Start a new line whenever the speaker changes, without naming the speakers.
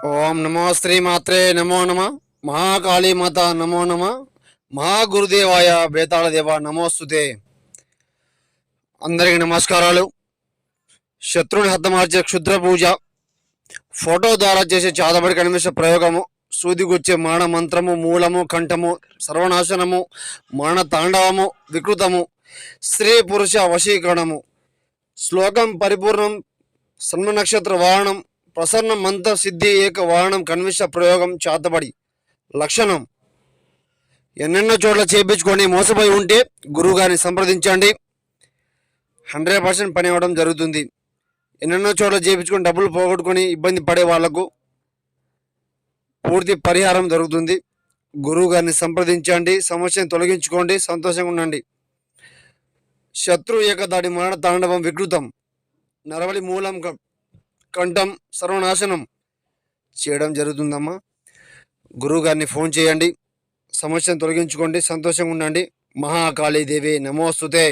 ఓం నమో శ్రీమాత్రే నమో నమ. మహాకాళీ మాత నమో నమ. మహాగురుదేవాయ బేతాళ దేవ నమోస్తుతే. అందరికి నమస్కారాలు. శత్రుని హతమార్చే క్షుద్ర పూజ, ఫోటో ద్వారా చేసే చాదబడి కనిమిష ప్రయోగము, సూదిగుచ్చే మాణ మంత్రము, మూలము, కంఠము, సర్వనాశనము, మాణ తాండవము, వికృతము, స్త్రీ పురుష వశీకరణము, శ్లోకం పరిపూర్ణం, సన్మ నక్షత్ర వాహనం, ప్రసన్న మంత్ర సిద్ధి ఏక వాహనం కన్విష ప్రయోగం చాతబడి లక్షణం. ఎన్నెన్నో చోట్ల చేయించుకొని మోసపోయి ఉంటే గురువుగారిని సంప్రదించండి. 100% పని అవ్వడం జరుగుతుంది. ఎన్నెన్నో చోట్ల చేయించుకొని డబ్బులు పోగొట్టుకొని ఇబ్బంది పడే వాళ్లకు పూర్తి పరిహారం జరుగుతుంది. గురువు గారిని సంప్రదించండి, సమస్యను తొలగించుకోండి, సంతోషంగా ఉండండి. శత్రు ఏకదాడి మరణ తాండవం వికృతం, నరవలి మూలం కంఠం సర్వనాశనం చేయడం జరుగుతుందమ్మా. గురువు గారిని ఫోన్ చేయండి, సమస్యను తొలగించుకోండి, సంతోషంగా ఉండండి. మహాకాళీదేవి నమోస్తుతే.